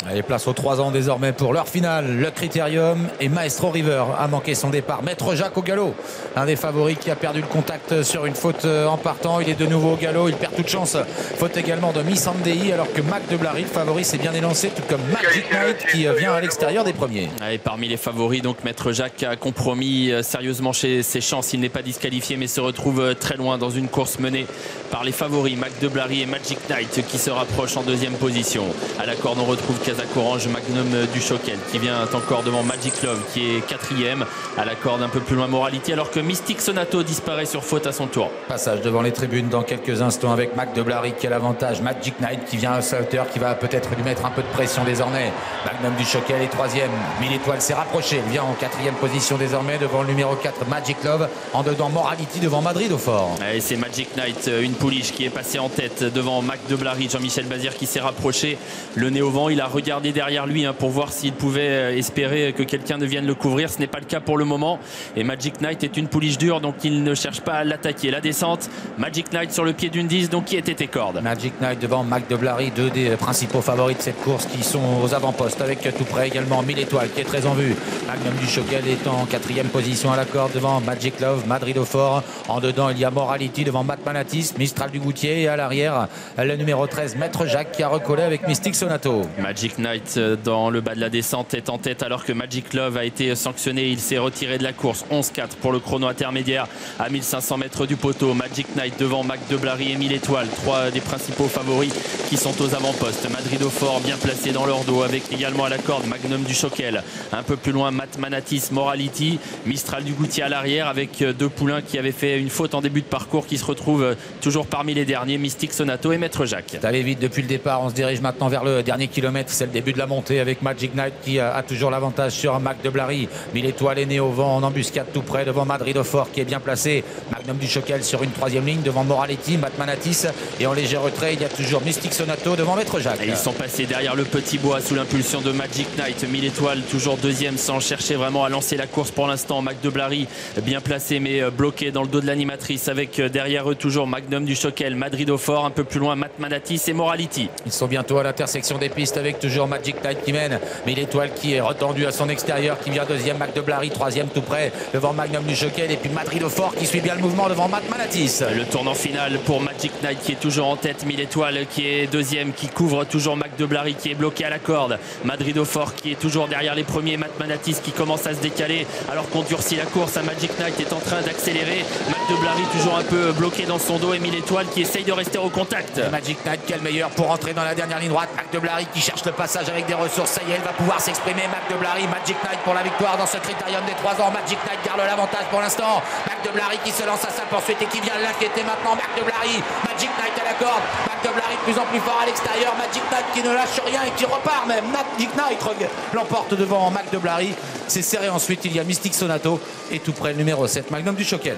Allez, place aux 3 ans désormais pour leur finale. Le Critérium et Maestro River a manqué son départ. Maître Jacques au galop, un des favoris qui a perdu le contact sur une faute en partant. Il est de nouveau au galop, il perd toute chance. Faute également de Miss Andei, alors que Mac de Blary, le favori, s'est bien élancé, tout comme Magic Knight qui vient à l'extérieur des premiers. Et parmi les favoris, donc Maître Jacques a compromis sérieusement ses chances. Il n'est pas disqualifié mais se retrouve très loin dans une course menée par les favoris Mac de Blary et Magic Knight qui se rapprochent en deuxième position. À la corde on retrouve Kazakh Orange, Magnum du Choquel qui vient encore devant Magic Love qui est quatrième. À la corde un peu plus loin Morality, alors que Mystic Sonato disparaît sur faute à son tour. Passage devant les tribunes dans quelques instants avec Mac de Blary qui a l'avantage. Magic Knight qui vient à sa hauteur, qui va peut-être lui mettre un peu de pression désormais. Magnum du Choquel est troisième. 1000 étoiles s'est rapproché. Il vient en quatrième position désormais devant le numéro 4 Magic Love. En dedans Morality devant Madrid au fort. Et c'est Magic Knight, une pouliche qui est passée en tête devant Mac de Blary. Jean-Michel Bazir qui s'est rapproché, le nez au vent. Il a regardé derrière lui pour voir s'il pouvait espérer que quelqu'un ne vienne le couvrir. Ce n'est pas le cas pour le moment. Et Magic Knight est une pouliche dure, donc il ne cherche pas à l'attaquer. La descente, Magic Knight sur le pied d'une 10, donc qui était corde. Magic Knight devant Mac de Blary, deux des principaux favoris de cette course qui sont aux avant-postes, avec tout près également 1000 étoiles qui est très en vue. Magnum du Choquel est en quatrième position à la corde devant Magic Love, Madrid au fort. En dedans il y a Morality devant Matt Manatis, Mistral du Goutier, et à l'arrière le numéro 13 Maître Jacques qui a recollé avec Mystic Sonato. Magic Knight dans le bas de la descente est en tête, alors que Magic Love a été sanctionné. Il s'est retiré de la course. 11-4 pour le chrono intermédiaire à 1500 mètres du poteau. Magic Knight devant Mac de Blary et 1000 étoiles, trois des principaux favoris qui sont aux avant-postes. Madrid au fort bien placé dans leur dos, avec également à la corde Magnum du Choquel. Un peu plus loin Matt Manatis, Morality, Mistral du Goutier à l'arrière, avec deux poulains qui avaient fait une faute en début de parcours qui se retrouvent toujours parmi les derniers, Mystic Sonato et Maître Jacques. C'est allé vite depuis le départ. On se dirige maintenant vers le dernier kilomètre. C'est le début de la montée avec Magic Knight qui a toujours l'avantage sur Mac de Blary. 1000 étoiles est né au vent en embuscade tout près devant Madrid au fort qui est bien placé. Magnum du Choquel sur une troisième ligne devant Morality, Matt Manatis, et en léger retrait il y a toujours Mystic Sonato devant Maître Jacques. Et ils sont passés derrière le petit bois sous l'impulsion de Magic Knight. 1000 étoiles toujours deuxième sans chercher vraiment à lancer la course pour l'instant. Mac de Blary bien placé mais bloqué dans le dos de l'animatrice, avec derrière eux toujours Magnum du Choquel, Madrid au fort, un peu plus loin Matt Manatis et Morality. Ils sont bientôt à l'intersection des pistes avec toujours Magic Knight qui mène. 1000 étoiles qui est retendu à son extérieur, qui vient deuxième. Mac de Blary troisième tout près devant Magnum du Choquel, et puis Madrid au fort qui suit bien le mouvement devant Matt Manatis. Le tournant final pour Magic Knight qui est toujours en tête. 1000 étoiles qui est deuxième, qui couvre toujours Mac de Blary qui est bloqué à la corde. Madrid au fort qui est toujours derrière les premiers. Matt Manatis qui commence à se décaler alors qu'on durcit la course. Magic Knight est en train d'accélérer. Mac de Blary toujours un peu bloqué dans son dos, et 1000 étoiles qui essaye de rester au contact. Et Magic Knight qui est le meilleur pour entrer dans la dernière ligne droite. Mac de Blary qui cherche le passage avec des ressources. Ça y est, elle va pouvoir s'exprimer. Mac de Blary, Magic Knight pour la victoire dans ce critérium des 3 ans. Magic Knight garde l'avantage pour l'instant. Mac de Blary qui se lance à sa poursuite et qui vient l'inquiéter maintenant. Mac de Blary, Magic Knight à la corde. Mac de Blary de plus en plus fort à l'extérieur. Magic Knight qui ne lâche rien et qui repart même. Magic Knight l'emporte devant Mac de Blary. C'est serré ensuite. Il y a Mystic Sonato et tout près le numéro 7 Magnum du Choquel.